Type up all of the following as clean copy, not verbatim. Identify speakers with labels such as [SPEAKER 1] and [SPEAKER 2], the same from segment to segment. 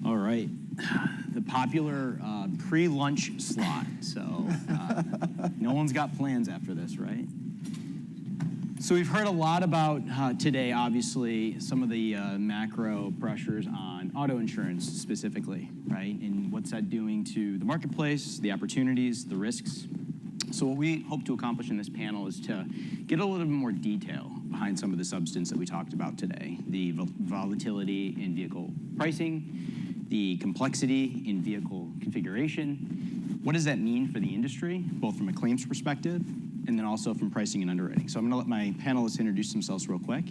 [SPEAKER 1] All right. The popular pre-lunch slot. So no one's got plans after this, right? So we've heard a lot about today, obviously, some of the macro pressures on auto insurance specifically, right? And what's that doing to the marketplace, the opportunities, the risks. So what we hope to accomplish in this panel is to get a little bit more detail behind some of the substance that we talked about today. The volatility in vehicle pricing, the complexity in vehicle configuration. What does that mean for the industry, both from a claims perspective and then also from pricing and underwriting? So I'm gonna let my panelists introduce themselves real quick.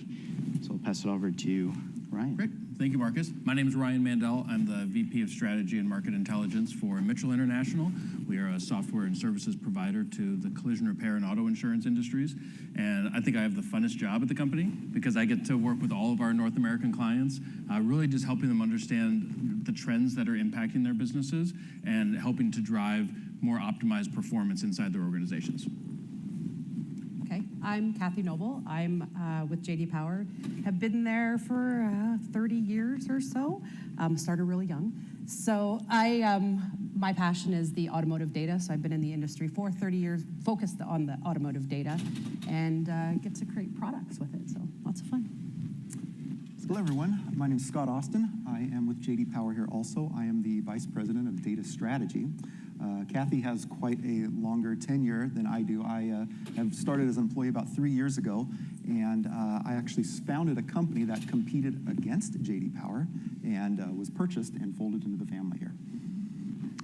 [SPEAKER 1] So I'll pass it over to Ryan.
[SPEAKER 2] Great, thank you, Marcus. My name is Ryan Mandel. I'm the VP of Strategy and Market Intelligence for Mitchell International. We are a software and services provider to the collision repair and auto insurance industries. And I think I have the funnest job at the company because I get to work with all of our North American clients, really just helping them understand the trends that are impacting their businesses and helping to drive more optimized performance inside their organizations.
[SPEAKER 3] Okay, I'm Kathy Noble. I'm with JD Power. Have been there for 30 years or so. Started really young. So my passion is the automotive data. So I've been in the industry for 30 years, focused on the automotive data, and get to create products with it. So lots of fun.
[SPEAKER 4] Hello, everyone. My name is Scott Austin. I am with JD Power here also. I am the Vice President of Data Strategy. Kathy has quite a longer tenure than I do. I have started as an employee about 3 years ago, and I actually founded a company that competed against JD Power and was purchased and folded into the family here.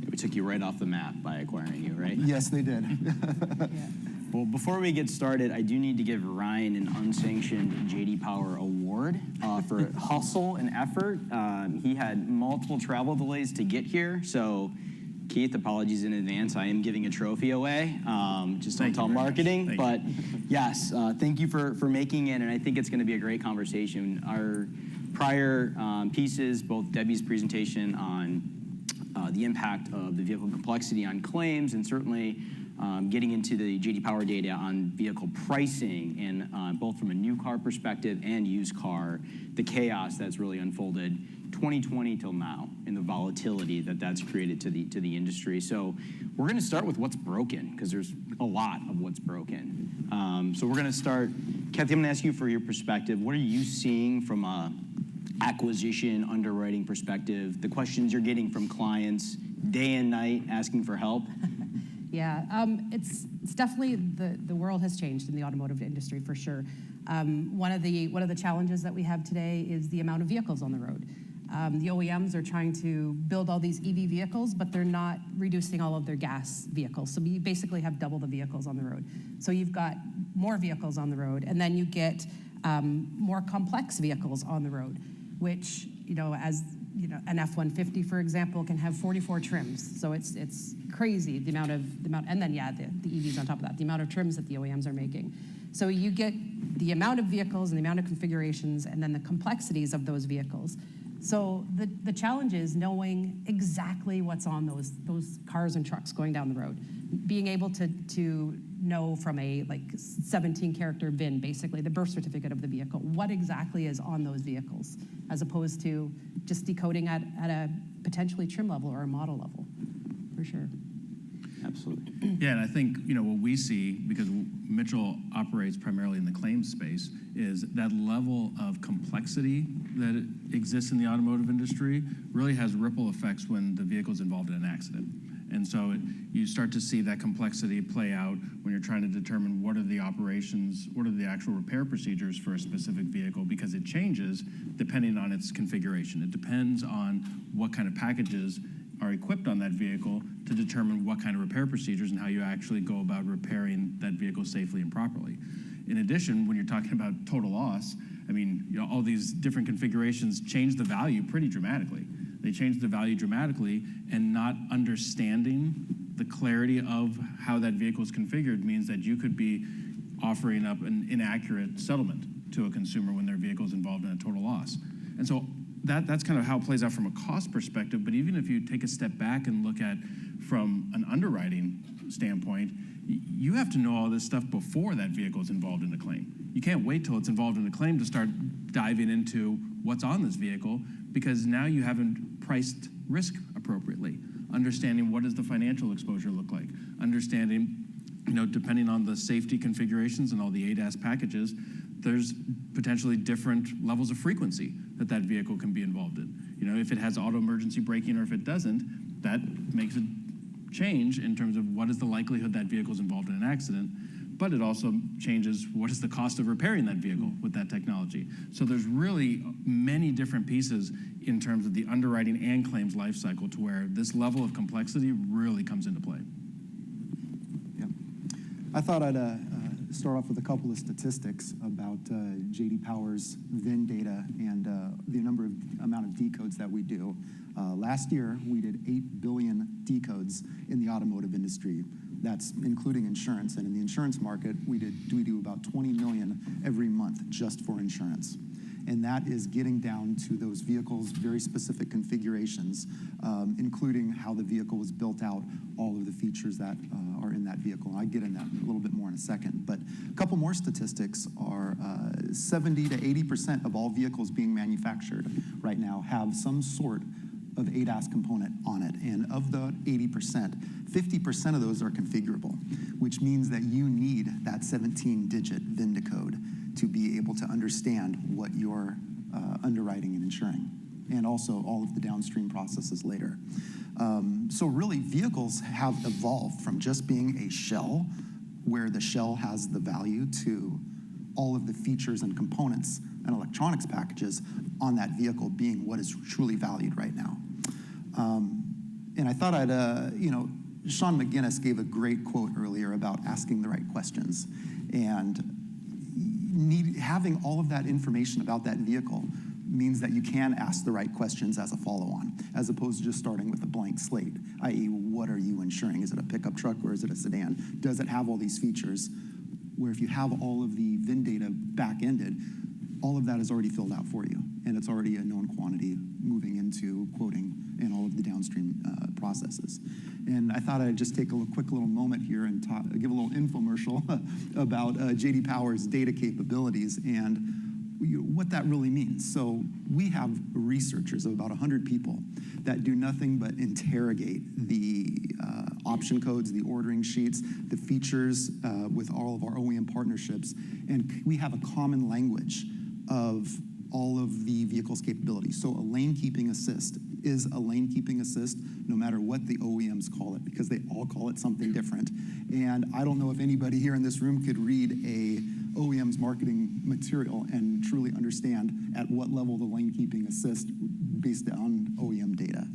[SPEAKER 1] We took you right off the map by acquiring you, right?
[SPEAKER 4] Yes, they did.
[SPEAKER 3] Yeah.
[SPEAKER 1] Well, before we get started, I do need to give Ryan an unsanctioned JD Power award for hustle and effort. He had multiple travel delays to get here, so Keith, apologies in advance. I am giving a trophy away. Just don't tell marketing, but yes, thank you for making it, and I think it's going to be a great conversation. Our prior pieces, both Debbie's presentation on the impact of the vehicle complexity on claims, and certainly getting into the JD Power data on vehicle pricing, and both from a new car perspective and used car, the chaos that's really unfolded 2020 till now, and the volatility that's created to the industry. So we're going to start with what's broken, because there's a lot of what's broken. So we're going to start. Kathy, I'm going to ask you for your perspective. What are you seeing from a acquisition, underwriting perspective? The questions you're getting from clients day and night asking for help?
[SPEAKER 3] Yeah, it's definitely the world has changed in the automotive industry for sure. One of the challenges that we have today is the amount of vehicles on the road. The OEMs are trying to build all these EV vehicles, but they're not reducing all of their gas vehicles. So you basically have double the vehicles on the road. So you've got more vehicles on the road, and then you get more complex vehicles on the road, which, as an F-150, for example, can have 44 trims. So it's crazy the amount, and then the EVs on top of that, the amount of trims that the OEMs are making. So you get the amount of vehicles and the amount of configurations, and then the complexities of those vehicles. So the challenge is knowing exactly what's on those cars and trucks going down the road. Being able to know from a 17-character VIN, basically, the birth certificate of the vehicle, what exactly is on those vehicles, as opposed to just decoding at a potentially trim level or a model level, for sure.
[SPEAKER 1] Absolutely.
[SPEAKER 2] Yeah, and I think, what we see, because Mitchell operates primarily in the claims space, is that level of complexity that exists in the automotive industry really has ripple effects when the vehicle's involved in an accident. And so you start to see that complexity play out when you're trying to determine what are the operations, what are the actual repair procedures for a specific vehicle, because it changes depending on its configuration. It depends on what kind of packages are equipped on that vehicle to determine what kind of repair procedures and how you actually go about repairing that vehicle safely and properly. In addition, when you're talking about total loss, all these different configurations change the value pretty dramatically. They change the value dramatically, and not understanding the clarity of how that vehicle is configured means that you could be offering up an inaccurate settlement to a consumer when their vehicle is involved in a total loss. And so that's kind of how it plays out from a cost perspective. But even if you take a step back and look at from an underwriting standpoint, you have to know all this stuff before that vehicle is involved in a claim. You can't wait till it's involved in a claim to start diving into what's on this vehicle, because now you haven't priced risk appropriately, understanding what does the financial exposure look like, understanding, depending on the safety configurations and all the ADAS packages, there's potentially different levels of frequency that vehicle can be involved in. If it has auto emergency braking or if it doesn't, that makes a change in terms of what is the likelihood that vehicle is involved in an accident, but it also changes what is the cost of repairing that vehicle with that technology. So there's really many different pieces in terms of the underwriting and claims life cycle to where this level of complexity really comes into play.
[SPEAKER 4] Yeah. I thought I'd start off with a couple of statistics about J.D. Power's VIN data and the amount of decodes that we do. Last year, we did 8 billion decodes in the automotive industry. That's including insurance. And in the insurance market, we do about 20 million every month just for insurance. And that is getting down to those vehicles' very specific configurations, including how the vehicle was built out, all of the features that are in that vehicle. And I get in that a little bit more in a second. But a couple more statistics are 70 to 80% of all vehicles being manufactured right now have some sort of ADAS component on it. And of the 80%, 50% of those are configurable, which means that you need that 17-digit VIN code to be able to understand what you're underwriting and insuring, and also all of the downstream processes later. So really, vehicles have evolved from just being a shell, where the shell has the value, to all of the features and components and electronics packages on that vehicle being what is truly valued right now. And I thought Sean McGinnis gave a great quote earlier about asking the right questions. And having all of that information about that vehicle means that you can ask the right questions as a follow-on, as opposed to just starting with a blank slate, i.e., what are you insuring? Is it a pickup truck or is it a sedan? Does it have all these features? Where if you have all of the VIN data back-ended, all of that is already filled out for you, and it's already a known quantity moving into quoting and all of the downstream processes. And I thought I'd just take a quick little moment here and give a little infomercial about J.D. Power's data capabilities and what that really means. So we have researchers of about 100 people that do nothing but interrogate the option codes, the ordering sheets, the features with all of our OEM partnerships, and we have a common language of all of the vehicle's capabilities. So a lane keeping assist is a lane keeping assist no matter what the OEMs call it, because they all call it something different. And I don't know if anybody here in this room could read a OEM's marketing material and truly understand at what level the lane keeping assist based on OEM data.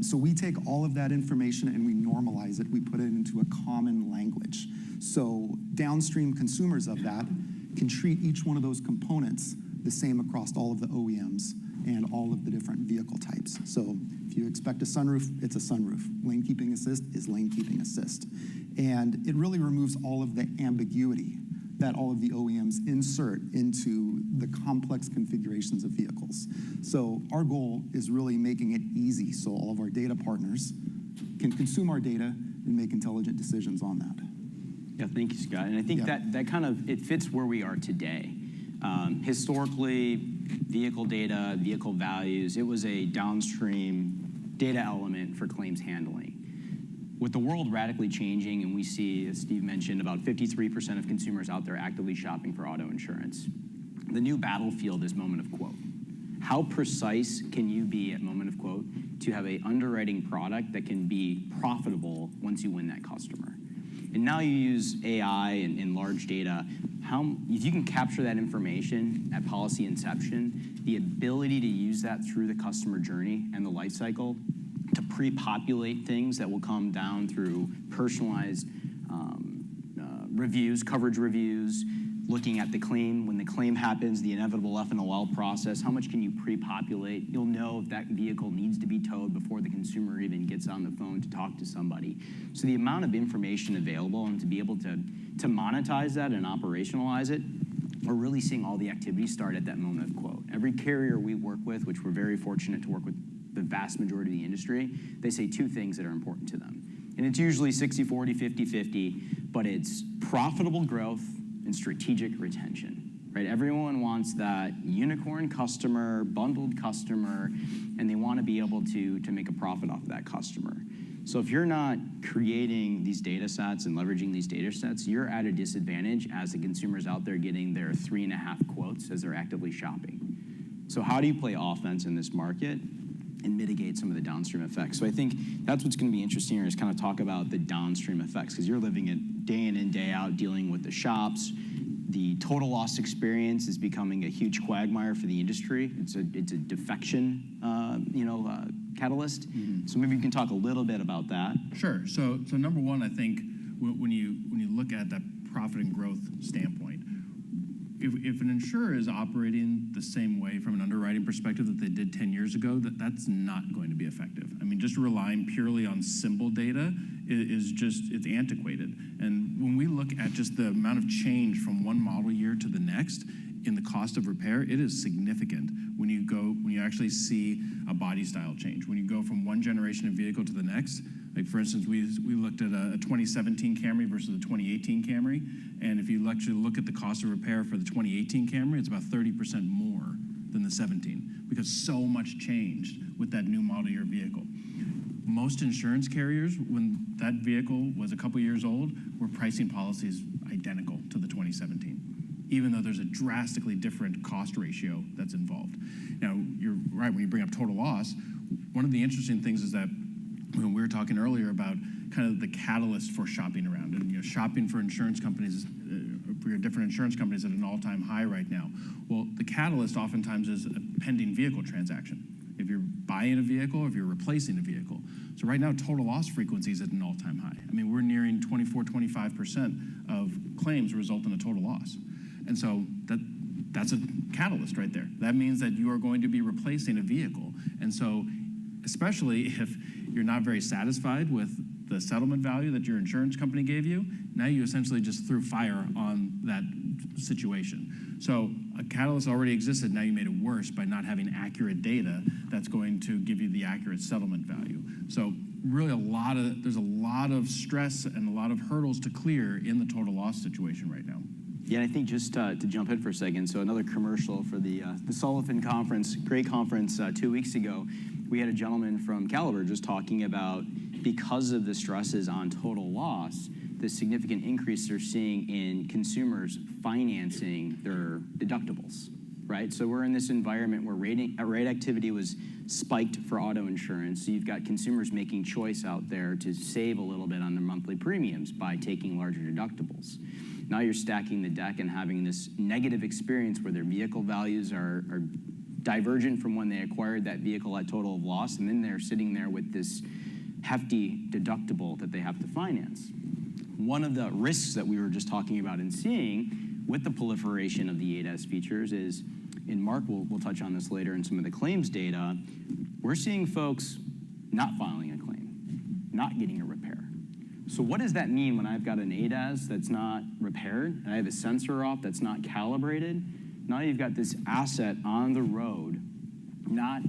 [SPEAKER 4] So we take all of that information and we normalize it. We put it into a common language. So downstream consumers of that can treat each one of those components the same across all of the OEMs and all of the different vehicle types. So if you expect a sunroof, it's a sunroof. Lane keeping assist is lane keeping assist. And it really removes all of the ambiguity that all of the OEMs insert into the complex configurations of vehicles. So our goal is really making it easy so all of our data partners can consume our data and make intelligent decisions on that.
[SPEAKER 1] Yeah, thank you, Scott. And I think that kind of, it fits where we are today. Historically, vehicle data, vehicle values, it was a downstream data element for claims handling. With the world radically changing, and we see, as Steve mentioned, about 53% of consumers out there actively shopping for auto insurance, the new battlefield is moment of quote. How precise can you be at moment of quote to have an underwriting product that can be profitable once you win that customer? And now you use AI and large data. If you can capture that information at policy inception, the ability to use that through the customer journey and the life cycle to pre-populate things that will come down through personalized reviews, coverage reviews, looking at the claim. When the claim happens, the inevitable F&OL process, how much can you pre-populate? You'll know if that vehicle needs to be towed before the consumer even gets on the phone to talk to somebody. So the amount of information available and to be able to monetize that and operationalize it, we're really seeing all the activity start at that moment of quote. Every carrier we work with, which we're very fortunate to work with the vast majority of the industry, they say two things that are important to them. And it's usually 60-40, 50-50, but it's profitable growth and strategic retention, right? Everyone wants that unicorn customer, bundled customer, and they want to to be able to make a profit off of that customer. So if you're not creating these data sets and leveraging these data sets, you're at a disadvantage as the consumer's out there getting their 3.5 quotes as they're actively shopping. So how do you play offense in this market and mitigate some of the downstream effects? So I think that's what's going to be interesting here, is kind of talk about the downstream effects, because you're living it day in and day out, dealing with the shops. The total loss experience is becoming a huge quagmire for the industry. It's a defection, catalyst. Mm-hmm. So maybe you can talk a little bit about that.
[SPEAKER 2] Sure. So number one, I think when you look at that profit and growth standpoint, if an insurer is operating the same way from an underwriting perspective that they did 10 years ago, that's not going to be effective. I mean, just relying purely on symbol data it's antiquated. And when we look at just the amount of change from one model year to the next in the cost of repair, it is significant when you actually see a body style change. When you go from one generation of vehicle to the next, like for instance, we looked at a 2017 Camry versus a 2018 Camry, and if you actually look at the cost of repair for the 2018 Camry, it's about 30% more than the 17, because so much changed with that new model year vehicle. Most insurance carriers, when that vehicle was a couple years old, were pricing policies identical to the 2017, even though there's a drastically different cost ratio that's involved. Now, you're right, when you bring up total loss, one of the interesting things is that when we were talking earlier about kind of the catalyst for shopping around, and shopping for insurance companies, for your different insurance companies at an all-time high right now. Well, the catalyst oftentimes is a pending vehicle transaction. If you're buying a vehicle, or if you're replacing a vehicle. So right now, total loss frequency is at an all-time high. I mean, we're nearing 25% of claims result in a total loss. And so that's a catalyst right there. That means that you are going to be replacing a vehicle. And so, especially if you're not very satisfied with the settlement value that your insurance company gave you, now you essentially just threw fire on that situation. So a catalyst already existed, now you made it worse by not having accurate data that's going to give you the accurate settlement value. So really there's a lot of stress and a lot of hurdles to clear in the total loss situation right now.
[SPEAKER 1] Yeah, and I think just to jump in for a second, so another commercial for the Sullivan Conference, great conference 2 weeks ago. We had a gentleman from Caliber just talking about, because of the stresses on total loss, the significant increase they're seeing in consumers financing their deductibles, right? So we're in this environment where rate activity was spiked for auto insurance. So you've got consumers making choice out there to save a little bit on their monthly premiums by taking larger deductibles. Now you're stacking the deck and having this negative experience where their vehicle values are divergent from when they acquired that vehicle at total of loss, and then they're sitting there with this hefty deductible that they have to finance. One of the risks that we were just talking about and seeing with the proliferation of the ADAS features is, and Mark will touch on this later in some of the claims data, we're seeing folks not filing a claim, not getting a repair. So what does that mean when I've got an ADAS that's not repaired, and I have a sensor off that's not calibrated? Now you've got this asset on the road, not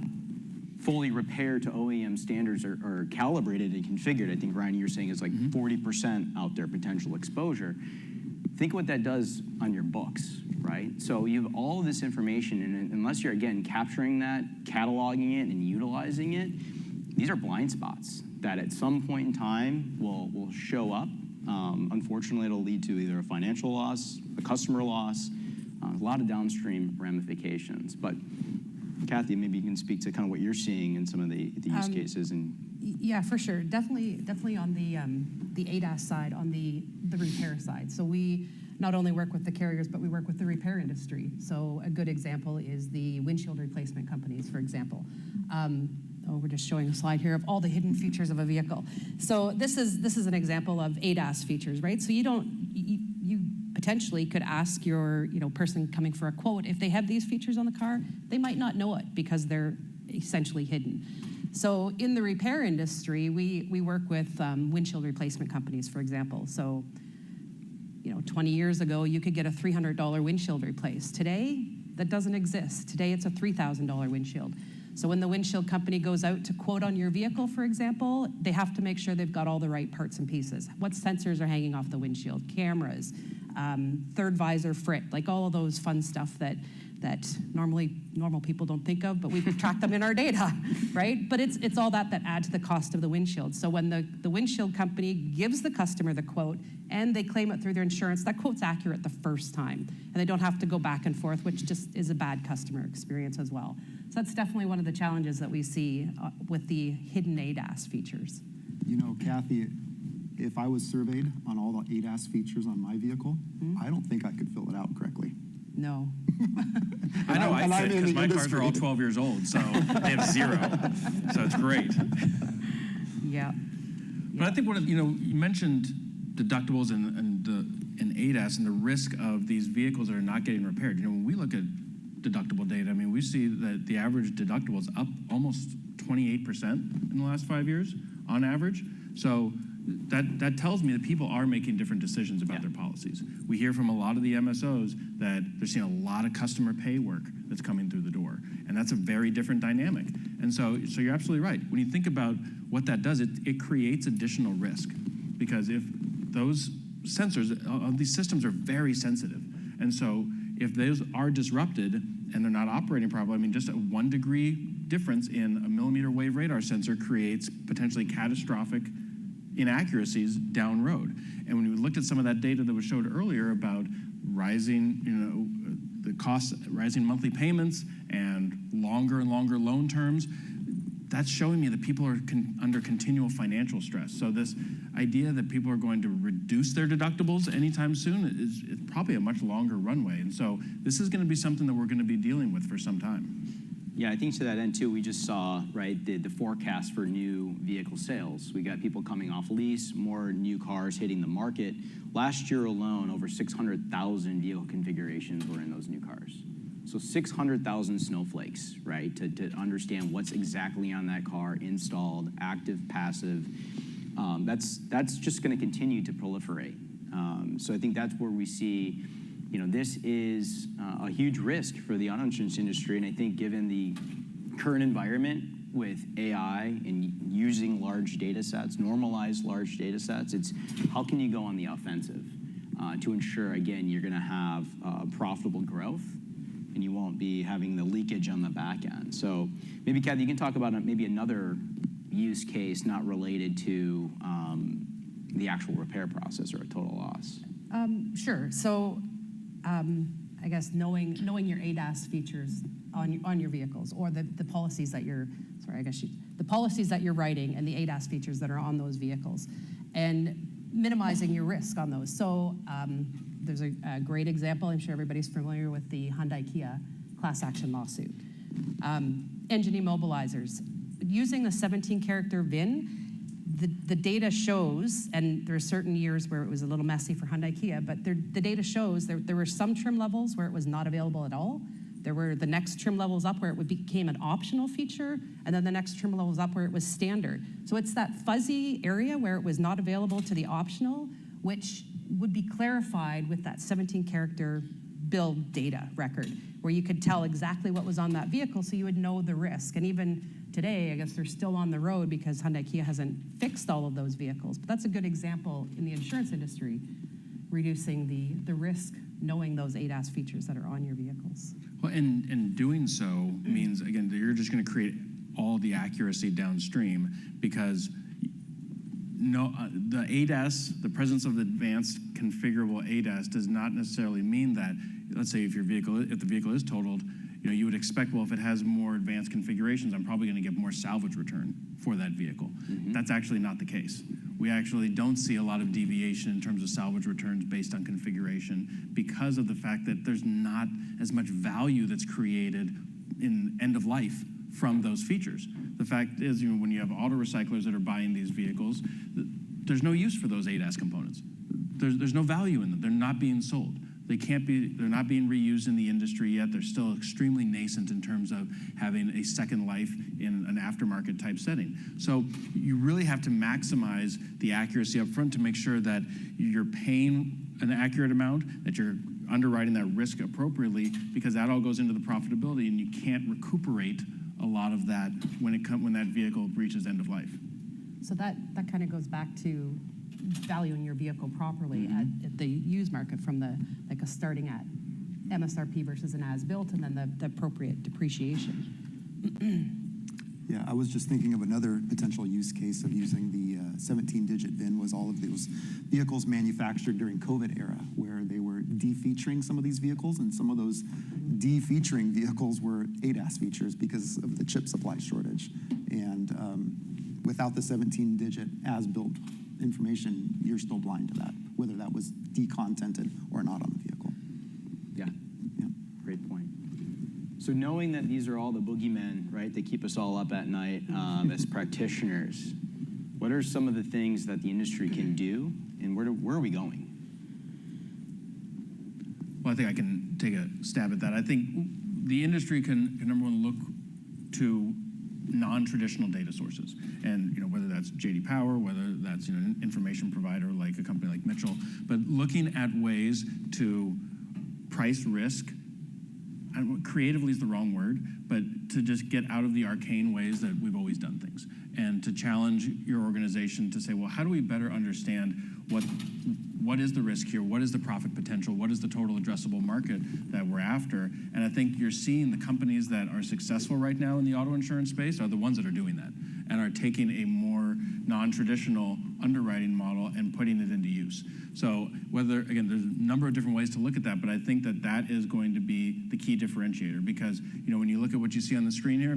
[SPEAKER 1] fully repaired to OEM standards or calibrated and configured. I think, Ryan, you're saying is like 40% out there potential exposure. Think what that does on your books, right? So you have all of this information, and unless you're, again, capturing that, cataloging it, and utilizing it, these are blind spots that at some point in time will show up. Unfortunately, it'll lead to either a financial loss, a customer loss, a lot of downstream ramifications. But Kathy, maybe you can speak to kind of what you're seeing in some of the use cases. And
[SPEAKER 3] yeah, for sure. Definitely on the ADAS side, on the repair side. So we not only work with the carriers, but we work with the repair industry. So a good example is the windshield replacement companies, for example. We're just showing a slide here of all the hidden features of a vehicle. So this is an example of ADAS features, right? So you potentially could ask your person coming for a quote, if they have these features on the car, they might not know it because they're essentially hidden. So in the repair industry, we work with windshield replacement companies, for example. So 20 years ago, you could get a $300 windshield replaced. Today, that doesn't exist. Today, it's a $3,000 windshield. So when the windshield company goes out to quote on your vehicle, for example, they have to make sure they've got all the right parts and pieces. What sensors are hanging off the windshield? Cameras, third visor frit, like all of those fun stuff that that normal people don't think of, but we track them in our data, right? But it's all that adds to the cost of the windshield. So when the windshield company gives the customer the quote and they claim it through their insurance, that quote's accurate the first time. And they don't have to go back and forth, which just is a bad customer experience as well. So that's definitely one of the challenges that we see with the hidden ADAS features.
[SPEAKER 4] You know, Kathy, if I was surveyed on all the ADAS features on my vehicle, I don't think I could fill it out correctly.
[SPEAKER 3] No.
[SPEAKER 2] I know
[SPEAKER 4] And
[SPEAKER 2] I
[SPEAKER 4] I'm
[SPEAKER 2] fit
[SPEAKER 4] in
[SPEAKER 2] because
[SPEAKER 4] the
[SPEAKER 2] my cars
[SPEAKER 4] industry.
[SPEAKER 2] are all 12 years old, so they have 0. So it's great.
[SPEAKER 3] Yeah.
[SPEAKER 2] But I think you mentioned deductibles and ADAS and the risk of these vehicles that are not getting repaired. You know, when we look at deductible data, I mean, we see that the average deductible is up almost 28% in the last 5 years on average. So that tells me that people are making different decisions about their policies. We hear from a lot of the MSOs that they're seeing a lot of customer pay work that's coming through the door, and that's a very different dynamic. And so you're absolutely right. When you think about what that does, it creates additional risk, because if those sensors, these systems are very sensitive, and so if those are disrupted and they're not operating properly, I mean, just a 1 degree difference in a millimeter wave radar sensor creates potentially catastrophic inaccuracies down road. And when we looked at some of that data that was showed earlier about rising, the costs, rising monthly payments and longer loan terms, that's showing me that people are under continual financial stress. So this idea that people are going to reduce their deductibles anytime soon is probably a much longer runway. And so this is going to be something that we're going to be dealing with for some time.
[SPEAKER 1] Yeah, I think to that end too, we just saw, right, the forecast for new vehicle sales. We got people coming off lease, more new cars hitting the market. Last year alone, over 600,000 vehicle configurations were in those new cars. So 600,000 snowflakes, right, to understand what's exactly on that car, installed, active, passive. That's just going to continue to proliferate. So I think that's where we see, this is a huge risk for the auto insurance industry. And I think given the current environment with AI and using large data sets, normalized large data sets, it's how can you go on the offensive to ensure, again, you're going to have profitable growth and you won't be having the leakage on the back end. So maybe, Kathy, you can talk about maybe another use case not related to the actual repair process or a total loss.
[SPEAKER 3] Sure. So I guess knowing your ADAS features on your vehicles, or the policies that the policies that you're writing and the ADAS features that are on those vehicles, and minimizing your risk on those. So there's a great example. I'm sure everybody's familiar with the Hyundai Kia class action lawsuit. Engine immobilizers. Using the 17-character VIN, the data shows, and there are certain years where it was a little messy for Hyundai Kia, but the data shows there were some trim levels where it was not available at all. There were the next trim levels up where it became an optional feature, and then the next trim levels up where it was standard. So it's that fuzzy area where it was not available to the optional, which would be clarified with that 17-character build data record, where you could tell exactly what was on that vehicle so you would know the risk. And even today, I guess they're still on the road because Hyundai Kia hasn't fixed all of those vehicles. But that's a good example in the insurance industry, reducing the risk, knowing those ADAS features that are on your vehicles.
[SPEAKER 2] Well, and doing so means, again, that you're just going to create all the accuracy downstream, because the ADAS, the presence of the advanced configurable ADAS, does not necessarily mean that, let's say if the vehicle is totaled, you would expect, well, if it has more advanced configurations, I'm probably going to get more salvage return for that vehicle. Mm-hmm. That's actually not the case. We actually don't see a lot of deviation in terms of salvage returns based on configuration, because of the fact that there's not as much value that's created in end of life from those features. The fact is, when you have auto recyclers that are buying these vehicles, there's no use for those ADAS components. There's no value in them. They're not being sold. They're not being reused in the industry yet. They're still extremely nascent in terms of having a second life in an aftermarket type setting. So you really have to maximize the accuracy up front to make sure that you're paying an accurate amount, that you're underwriting that risk appropriately, because that all goes into the profitability, and you can't recuperate a lot of that when that vehicle reaches end of life.
[SPEAKER 3] So that kind of goes back to valuing your vehicle properly at the used market from a starting at MSRP versus an as-built, and then the appropriate depreciation.
[SPEAKER 4] Yeah, I was just thinking of another potential use case of using the 17-digit VIN was all of those vehicles manufactured during COVID era, where they were de-featuring some of these vehicles, and some of those de-featuring vehicles were ADAS features because of the chip supply shortage. And without the 17-digit as-built information, you're still blind to that, whether that was decontented or not on the vehicle.
[SPEAKER 1] Yeah,
[SPEAKER 4] Yeah.
[SPEAKER 1] great point. So knowing that these are all the boogeymen, right, that keep us all up at night as practitioners, what are some of the things that the industry can do, and where are we going?
[SPEAKER 2] Well, I think I can take a stab at that. I think the industry can number one, look to non-traditional data sources, and whether that's JD Power, whether that's an information provider like a company like Mitchell, but looking at ways to price risk. Creatively is the wrong word, but to just get out of the arcane ways that we've always done things, and to challenge your organization to say, well, how do we better understand what is the risk here? What is the profit potential? What is the total addressable market that we're after? And I think you're seeing the companies that are successful right now in the auto insurance space are the ones that are doing that and are taking a more non-traditional underwriting model and putting it into use. So again, there's a number of different ways to look at that, but I think that is going to be the key differentiator, because when you look at what you see on the screen here,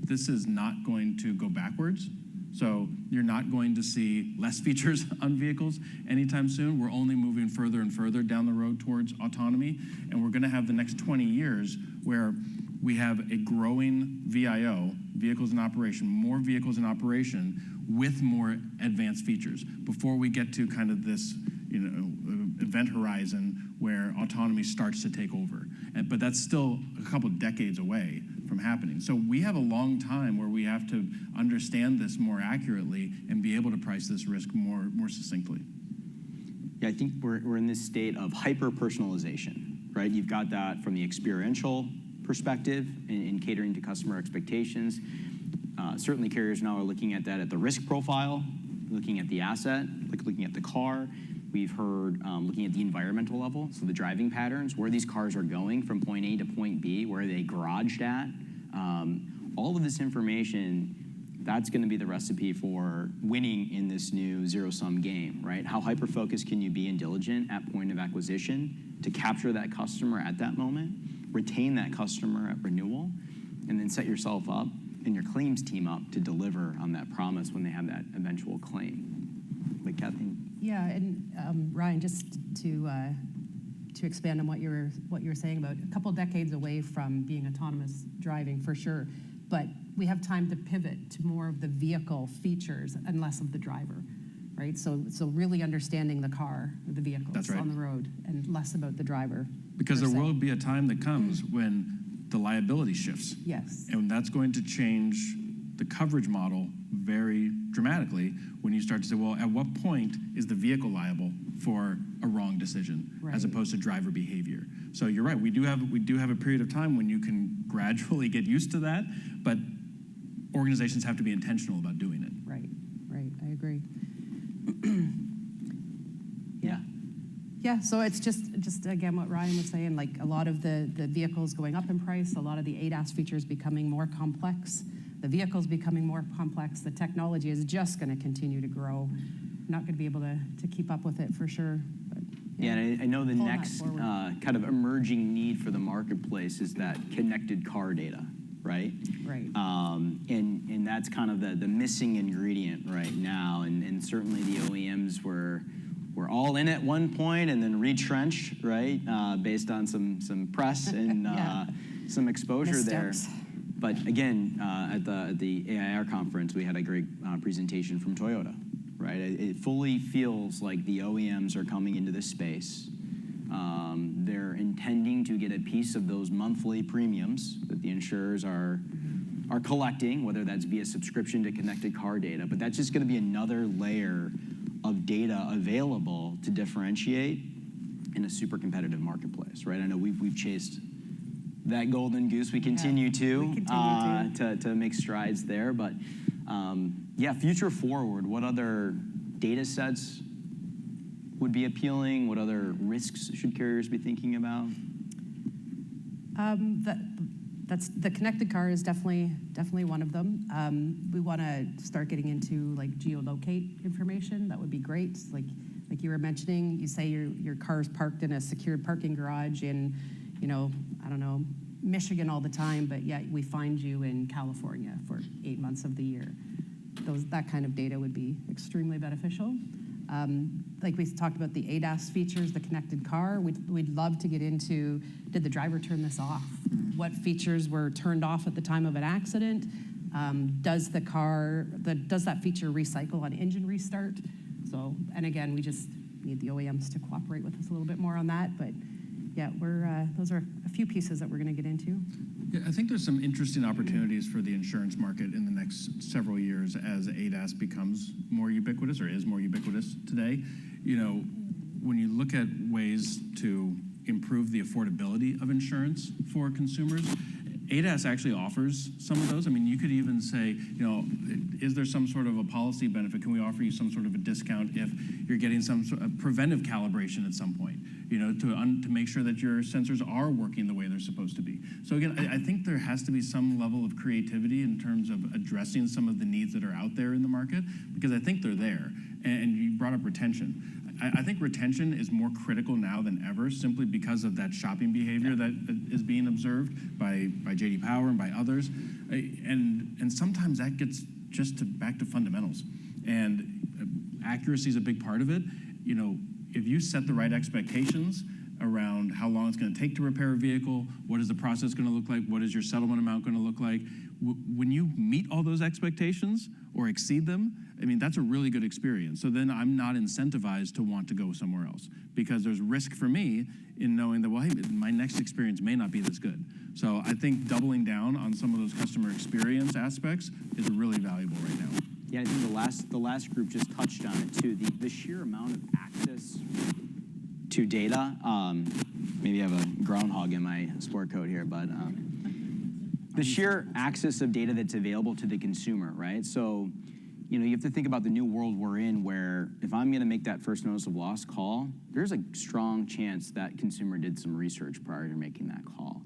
[SPEAKER 2] this is not going to go backwards. So you're not going to see less features on vehicles anytime soon. We're only moving further and further down the road towards autonomy, and we're going to have the next 20 years where we have a growing VIO, vehicles in operation, more vehicles in operation with more advanced features before we get to kind of this event horizon where autonomy starts to take over. But that's still a couple of decades away from happening. So we have a long time where we have to understand this more accurately and be able to price this risk more succinctly.
[SPEAKER 1] Yeah, I think we're in this state of hyper-personalization, right? You've got that from the experiential perspective in catering to customer expectations. Certainly carriers now are looking at that at the risk profile, looking at the asset, looking at the car. We've heard looking at the environmental level, so the driving patterns, where these cars are going from point A to point B, where are they garaged at. All of this information, that's going to be the recipe for winning in this new zero-sum game, right? How hyper-focused can you be and diligent at point of acquisition to capture that customer at that moment, retain that customer at renewal, and then set yourself up and your claims team up to deliver on that promise when they have that eventual claim. Like Kathleen?
[SPEAKER 3] Yeah, and Ryan, just to expand on what you were saying about a couple decades away from being autonomous driving for sure, but we have time to pivot to more of the vehicle features and less of the driver, right? So really understanding the car, the vehicles
[SPEAKER 2] That's right.
[SPEAKER 3] on the road, and less about the driver.
[SPEAKER 2] Because there will be a time that comes when the liability shifts.
[SPEAKER 3] Yes.
[SPEAKER 2] And that's going to change the coverage model very dramatically when you start to say, well, at what point is the vehicle liable for a wrong decision as opposed to driver behavior? So you're right, we do have a period of time when you can gradually get used to that, but organizations have to be intentional about doing it.
[SPEAKER 3] Right, I agree. Yeah, so it's just again what Ryan was saying, like a lot of the vehicles going up in price, a lot of the ADAS features becoming more complex, the vehicles becoming more complex, the technology is just going to continue to grow. Not going to be able to keep up with it for sure. But,
[SPEAKER 1] yeah, and I know the next kind of emerging need for the marketplace is that connected car data, right?
[SPEAKER 3] Right.
[SPEAKER 1] And that's kind of the missing ingredient right now, and certainly the OEMs were all in at one point and then retrenched, right, based on some press and some exposure
[SPEAKER 3] Missteps.
[SPEAKER 1] there. But again, at the AIR conference, we had a great presentation from Toyota, right? It fully feels like the OEMs are coming into this space. They're intending to get a piece of those monthly premiums that the insurers are collecting, whether that's via subscription to connected car data. But that's just going to be another layer of data available to differentiate in a super competitive marketplace, right? I know we've chased that golden goose. We continue to make strides there. But future forward, what other data sets would be appealing? What other risks should carriers be thinking about?
[SPEAKER 3] That's the connected car is definitely one of them. We want to start getting into like geolocate information. That would be great. Like you were mentioning, you say your car is parked in a secured parking garage in, I don't know, Michigan all the time, but yet we find you in California for 8 months of the year. That kind of data would be extremely beneficial. Like we talked about the ADAS features, the connected car, we'd love to get into, did the driver turn this off? What features were turned off at the time of an accident? Does that feature recycle on engine restart? So, and again, we just need the OEMs to cooperate with us a little bit more on that, but yeah, those are a few pieces that we're gonna get into.
[SPEAKER 2] Yeah, I think there's some interesting opportunities for the insurance market in the next several years as ADAS becomes more ubiquitous or is more ubiquitous today. When you look at ways to improve the affordability of insurance for consumers, ADAS actually offers some of those. I mean, you could even say, is there some sort of a policy benefit? Can we offer you some sort of a discount if you're getting some sort of preventive calibration at some point, to make sure that your sensors are working the way they're supposed to be. So again, I think there has to be some level of creativity in terms of addressing some of the needs that are out there in the market, because I think they're there. And you brought up retention. I think retention is more critical now than ever, simply because of that shopping behavior that is being observed by J.D. Power and by others, and sometimes that gets just back to fundamentals, and accuracy is a big part of it. If you set the right expectations around how long it's going to take to repair a vehicle, what is the process going to look like, what is your settlement amount going to look like, when you meet all those expectations or exceed them, I mean, that's a really good experience. So then I'm not incentivized to want to go somewhere else, because there's risk for me in knowing that, well, hey, my next experience may not be this good. So I think doubling down on some of those customer experience aspects is really valuable right now.
[SPEAKER 1] Yeah, I think the last group just touched on it too. The sheer amount of access to data. Maybe I have a groundhog in my sport coat here, but the sheer access of data that's available to the consumer, right? So, you have to think about the new world we're in, where if I'm gonna make that first notice of loss call, there's a strong chance that consumer did some research prior to making that call.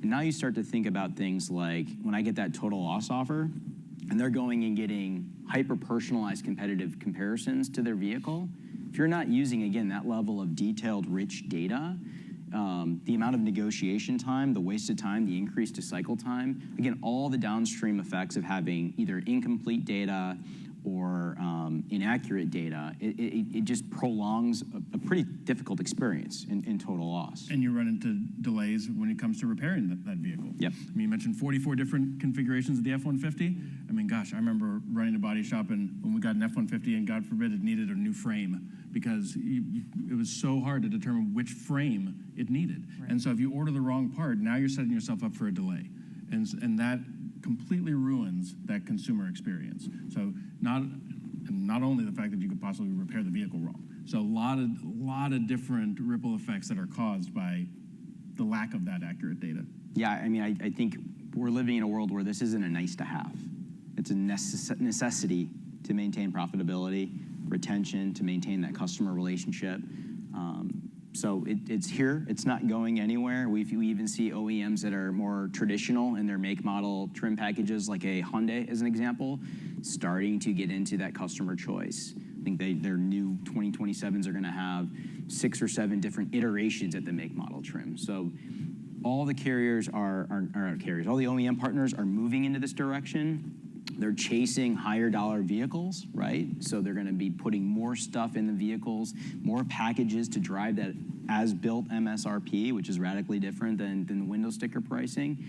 [SPEAKER 1] And now you start to think about things like, when I get that total loss offer, and they're going and getting hyper-personalized competitive comparisons to their vehicle, if you're not using, again, that level of detailed, rich data, the amount of negotiation time, the wasted time, the increase to cycle time, again, all the downstream effects of having either incomplete data or inaccurate data, it just prolongs a pretty difficult experience in total loss.
[SPEAKER 2] And you run into delays when it comes to repairing that vehicle.
[SPEAKER 1] Yep.
[SPEAKER 2] I mean, you mentioned 44 different configurations of the F-150. I mean, gosh, I remember running a body shop, and when we got an F-150, and God forbid it needed a new frame, because it was so hard to determine which frame it needed. Right. And so if you order the wrong part, now you're setting yourself up for a delay. And that completely ruins that consumer experience. So not only the fact that you could possibly repair the vehicle wrong. So a lot of different ripple effects that are caused by the lack of that accurate data.
[SPEAKER 1] Yeah, I mean, I think we're living in a world where this isn't a nice to have. It's a necessity to maintain profitability, retention, to maintain that customer relationship. So it's here, it's not going anywhere. We even see OEMs that are more traditional in their make, model, trim packages, like a Hyundai as an example, starting to get into that customer choice. I think their new 2027s are gonna have 6 or 7 different iterations at the make, model, trim. So all the carriers all the OEM partners are moving into this direction. They're chasing higher dollar vehicles, right? So they're gonna be putting more stuff in the vehicles, more packages to drive that as-built MSRP, which is radically different than the window sticker pricing.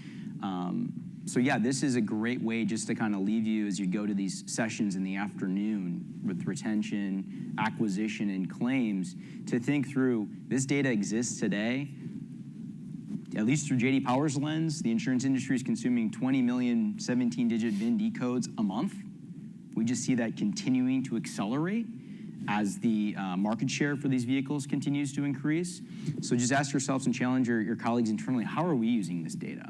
[SPEAKER 1] So yeah, this is a great way just to kind of leave you as you go to these sessions in the afternoon with retention, acquisition, and claims, to think through, this data exists today. At least through J.D. Power's lens, the insurance industry is consuming 20 million 17-digit VIN codes a month. We just see that continuing to accelerate as the market share for these vehicles continues to increase. So just ask yourselves and challenge your colleagues internally, how are we using this data?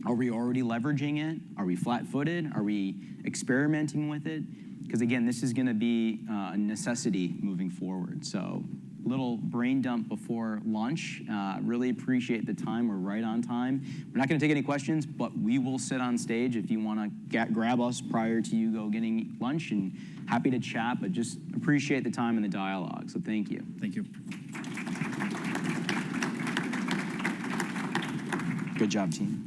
[SPEAKER 1] Are we already leveraging it? Are we flat-footed? Are we experimenting with it? Because again, this is gonna be a necessity moving forward. So little brain dump before lunch. Really appreciate the time. We're right on time. We're not going to take any questions, but we will sit on stage if you want to grab us prior to you go getting lunch, and happy to chat, but just appreciate the time and the dialogue. So thank you.
[SPEAKER 2] Thank you.
[SPEAKER 1] Good job, team.